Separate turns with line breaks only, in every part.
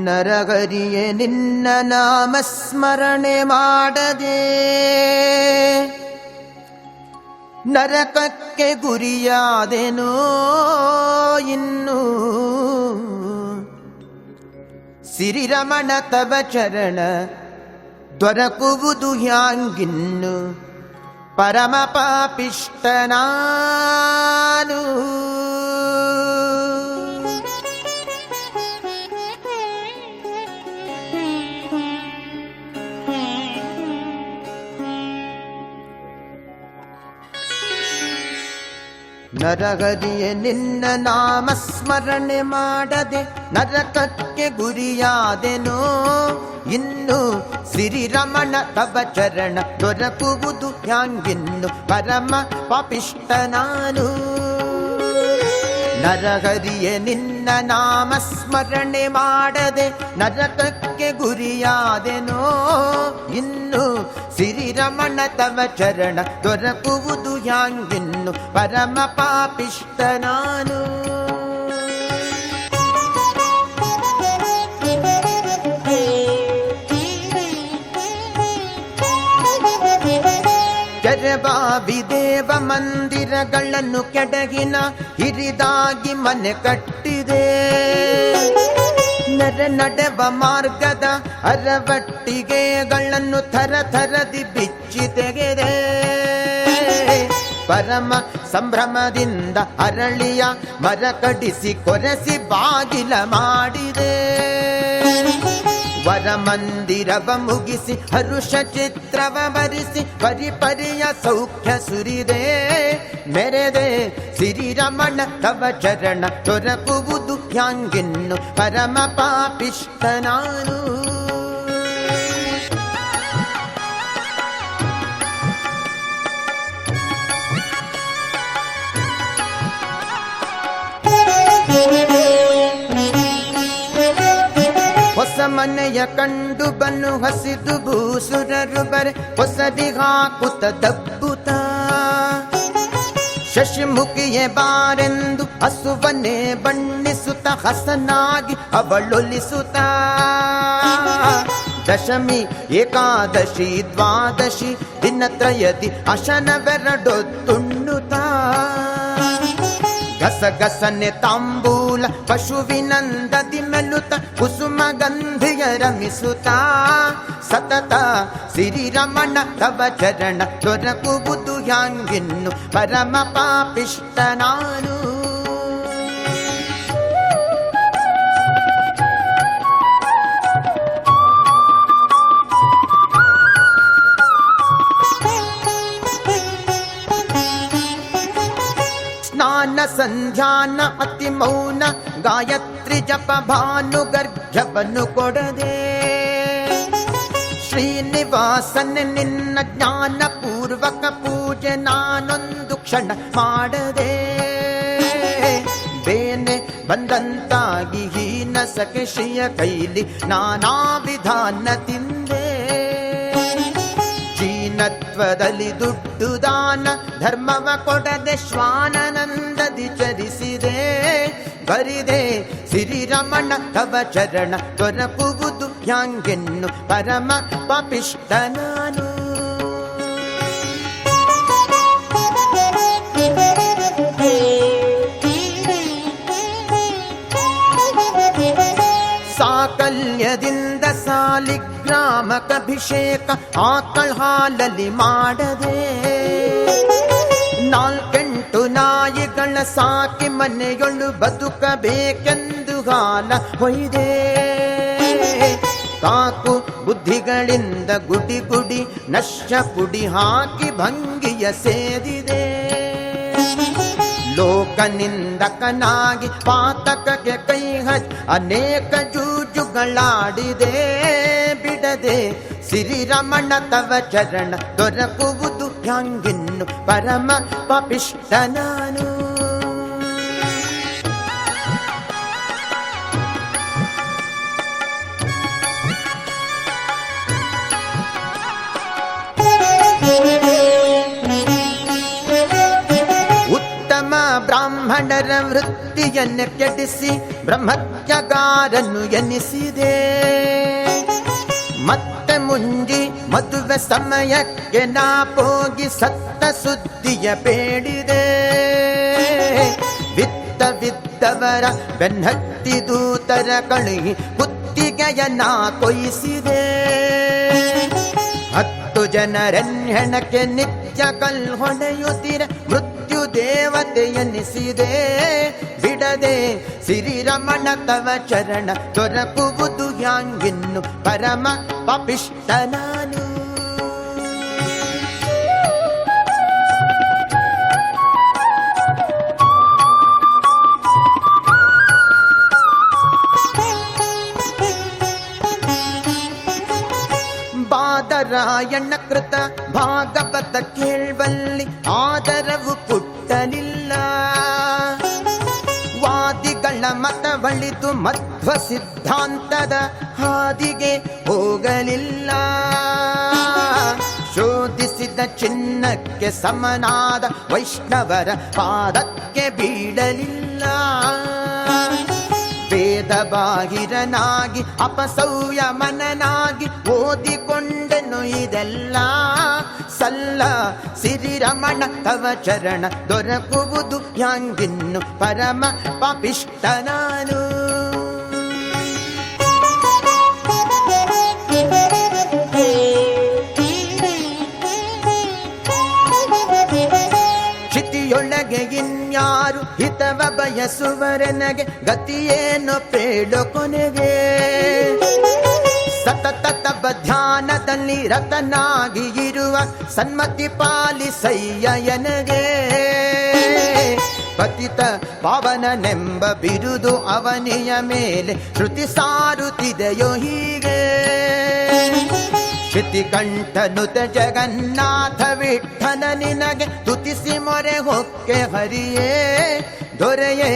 ನರಗರಿಯೇ ನಿನ್ನ ನಾಮಸ್ಮರಣೆ ಮಾಡದೆ ನರಕಕ್ಕೆ ಗುರಿಯಾದೆನೋ ಇನ್ನು ಸಿರಿರಮಣ ತವ ಚರಣ ದೊರಕುವುದು ಹ್ಯಾಂಗಿನ್ನು ಪರಮ ಪಾಪಿಷ್ಟ ನಾನು ನರಗರಿಯೇ ನಿನ್ನ ನಾಮಸ್ಮರಣೆ ಮಾಡದೆ ನರಕಕ್ಕೆ ಗುರಿಯಾದೆನೋ ಇನ್ನು ಸಿರಿರಮಣ ತವ ಚರಣ ದೊರಕುವುದು ಹ್ಯಾಂಗಿನ್ನು ಪರಮ ಪಾಪಿಷ್ಟ ನಾನು ನರಹರಿಯೇ ನಿನ್ನ ನಾಮಸ್ಮರಣೆ ಮಾಡದೆ ನರಕಕ್ಕೆ ಗುರಿಯಾದೆನೋ ಇನ್ನು ಸಿರಿರಮಣ ತವ ಚರಣ ದೊರಕುವುದು ಹ್ಯಾಂಗಿನ್ನು ಪರಮ ಪಾಪಿಷ್ಟ ನಾನು ಕೆರೆಬಾವಿ ದೇವ ಮಂದಿರಗಳನ್ನು ಕೆಡಗಿನ ಹಿರಿದಾಗಿ ಮನೆ ಕಟ್ಟಿದೆ ನಡೆವ ಮಾರ್ಗದ ಅರವಟ್ಟಿಗೆಗಳನ್ನು ಥರದಿ ಬಿಚ್ಚಿ ತೆಗೆದೆ ಪರಮ ಸಂಭ್ರಮದಿಂದ ಅರಳಿಯ ಮರ ಕಡಿಸಿ ಕೊರೆಸಿ ಬಾಗಿಲ ಮಾಡಿದೆ ವರ ಮಂದಿರವ ಮುಗಿಸಿ ಹರುಷ ಚಿತ್ರವ ಬರಿಸಿ ಪರಿಯ ಸೌಖ್ಯ ಸುರಿದೆ ಮೆರೆದೆ ಸಿರಿರಮಣ ತವ ಚರಣ ದೊರಕುವುದು ಹ್ಯಾಂಗಿನ್ನು ಪರಮ ಪಾಪಿಷ್ಟ ನಾನು ಹೊಸ ಮನೆಯ ಕಂಡು ಬನ್ನು ಹಸಿದು ಭೂಸುರರು ಬರೆ ಹೊಸದಿ ಹಾಕುತ್ತ ದಬ್ಬುತ್ತ ಶಶಿಮುಖಿಯೇ ಬಾರೆಂದು ಹಸುವನ್ನೇ ಬಣ್ಣಿಸುತ್ತ ಹಸನಾಗಿ ಅವಳೊಲಿಸುತ್ತ ದಶಮಿ ಏಕಾದಶಿ ದ್ವಾದಶಿ ದಿನತ್ರಯದಿ ಅಶನವೆರಡೊತ್ತುಣ್ಣುತ್ತ ಗಸಗಸನೆ ತಾಂಬೂಲ ಪಶುವಿನಂದದಿ ಮೆಲುತ ಕುಸುಮ ಗಂಧಿಯ ರಮಿಸುತ್ತ ಸತತ ಸಿರಿರಮಣ ತವ ಚರಣ ದೊರಕುವುದು ಹ್ಯಾಂಗಿನ್ನು ಪರಮ ಪಾಪಿಷ್ಟ ನಾನು ಸ್ನಾನ ಸಂಧ್ಯಾನ ಅತಿ ಮೌನ ಗಾಯತ್ರಿ ಜಪ ಭಾನು ಗರ್ಜವನ್ನು ಕೊಡದೆ ಶ್ರೀನಿವಾಸನ ನಿನ್ನ ಜ್ಞಾನ ಪೂರ್ವಕ ಪೂಜೆ ನಾನೊಂದು ಕ್ಷಣ ಮಾಡದೆ ಬೇನೆ ಬಂದಂತಾಗಿ ಹೀನ ಸಖಿಯ ಕೈಲಿ ನಾನಾ ವಿಧಾನ ತಿಂದೆ ಜೀನತ್ವದಲ್ಲಿ ದುಡ್ಡು ದಾನ ಧರ್ಮವ ಕೊಡದೆ ಶ್ವಾನನಂದದಿ ಚರಿಸಿದೆ ಬರಿದೆ ಸಿರಿರಮಣ ತವ ಚರಣ ದೊರಕುವುದು ಹ್ಯಾಂಗೆನ್ನು ಪರಮ ಪಾಪಿಷ್ಟ ನಾನು ಸಾಕಲ್ಯದಿಂದ ಸಾಲಿಗ್ರಾಮಕಭಿಷೇಕ ಆಕಳ ಹಾಲಲ್ಲಿ ಮಾಡದೆ ನಾಲ್ಕೆಂಟು ನಾಯಿಗಳ ಸಾಕಿ ಮನೆಯೊಳು ಬದುಕಬೇಕೆಂದು ಹಾಲ ಹೊಯ್ದೆ ಕಾಕು ಬುದ್ಧಿಗಳಿಂದ ಗುಡಿ ಗುಡಿ ನಶ್ಯ ಪುಡಿ ಹಾಕಿ ಭಂಗಿಯ ಸೇದಿದೆ ಲೋಕನಿಂದಕನಾಗಿ ಪಾತಕಕ್ಕೆ ಕೈ ಹಚ್ಚಿ ಅನೇಕ ಜೂಜುಗಳಾಡಿದೆ ಬಿಡದೆ ಸಿರಿರಮಣ ತವ ಚರಣ ದೊರಕುವುದು ಹ್ಯಾಂಗಿನ್ನು ಪರಮ ಪಾಪಿಷ್ಟ ನಾನು ಬ್ರಾಹ್ಮಣರ ವೃತ್ತಿಯನ್ನು ಕೆಡಿಸಿ ಬ್ರಹ್ಮತ್ಯಗಾರನು ಎನಿಸಿದೆ. ಮತ್ತೆ ಮುಂಜಿ ಮದುವೆ ಸಮಯಕ್ಕೆ ನಾ ಹೋಗಿ ಸತ್ತ ಸುದ್ದಿಯ ಬೇಡಿದೆ. ವಿದ್ದವರ ಬೆನ್ನತ್ತಿ ದೂತರ ಕಳುಹಿ ಕುತ್ತಿಗೆಯನ್ನ ಕೊಯ್ಯಿಸಿದೆ. 10 ಜನರೆನ್ನೆಣಕ್ಕೆ ನಿತ್ಯ ಕಲ್ಲು ಹೊಡೆಯುತ್ತಿರ ಮೃತ್ಯು ದೇವತೆ ಎನಿಸಿದೆ. ಬಿಡದೆ ಸಿರಿರಮಣ ತವ ಚರಣ ದೊರಕುವುದು ಹ್ಯಾಂಗಿನ್ನು ಪರಮ ಪಾಪಿಷ್ಟ ನಾನು. ಬಾದರಾಯಣ ಕೃತ ಭಾಗವತ ಕೇಳ್ವಲ್ಲಿ ಆದರವು ಪುಟ್ಟಲಿಲ್ಲ. ವಾದಿಗಳ ಮತವಳಿತು ಮಧ್ವ ಸಿದ್ಧಾಂತದ ಹಾದಿಗೆ ಹೋಗಲಿಲ್ಲ. ಶೋಧಿಸಿದ ಚಿನ್ನಕ್ಕೆ ಸಮನಾದ ವೈಷ್ಣವರ ಪಾದಕ್ಕೆ ಬೀಳಲಿಲ್ಲ. ವೇದ ಬಾಹಿರನಾಗಿ ಅಪಸೌಯಮನನಾಗಿ ಓದಿಕೊಂಡನು ಇದೆಲ್ಲ ಸಲ್ಲ. ಸಿರಿರಮಣ ತವ ಚರಣ ದೊರಕುವುದು ಹ್ಯಾಂಗಿನ್ನು ಪರಮ ಪಾಪಿಷ್ಟ ನಾನು. ಕ್ಷಿತಿಯೊಳಗೆ ಇನ್ಯಾರು ಹಿತವ ಬಯಸುವರೆನಗೆ ಗತಿಯೇನು ಪೇಳು ಕೊನೆಗೆ. ಸತತ ತಪ ಧ್ಯಾನದಲ್ಲಿ ರತನಾಗಿ ಇರುವ ಸನ್ಮತಿ ಪಾಲಿಸಯ್ಯನಗೆ. ಪತಿತ ಪಾವನನೆಂಬ ಬಿರುದು ಅವನಿಯ ಮೇಲೆ ಶ್ರುತಿ ಸಾರುತ್ತಿದೆಯೋ ಹೀಗೆ. ಶ್ರುತಿಕಂಠನುತ ಜಗನ್ನಾಥ ವಿಠ್ಠಲ ನಿನಗೆ ತುತಿಸಿ ಮೊರೆ ಹೊಕ್ಕೆ ಹರಿಯೇ. ದೊರೆಯೇ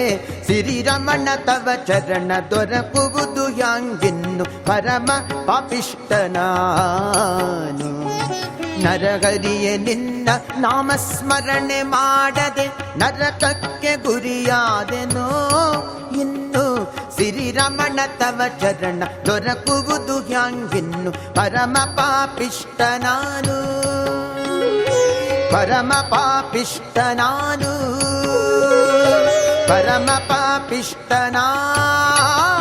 ಸಿರಿರಮಣ ತವ ಚರಣ ದೊರಕುವುದು ಹ್ಯಾಂಗಿನ್ನು ಪರಮ ಪಾಪಿಷ್ಟ ನಾನು. ನರಹರಿಯೇ ನಿನ್ನ ನಾಮಸ್ಮರಣೆ ಮಾಡದೆ ನರಕಕ್ಕೆ ಗುರಿಯಾದೆನೋ. ಇನ್ನು ಸಿರಿರಮಣ ತವ ಚರಣ ದೊರಕುವುದು ಹ್ಯಾಂಗಿನ್ನು ಪರಮ ಪಾಪಿಷ್ಟ ನಾನು. ಪರಮ ಪಾಪಿಷ್ಟ ನಾನು. ಪರಮ ಪಾಪಿಷ್ಟ ನಾನು.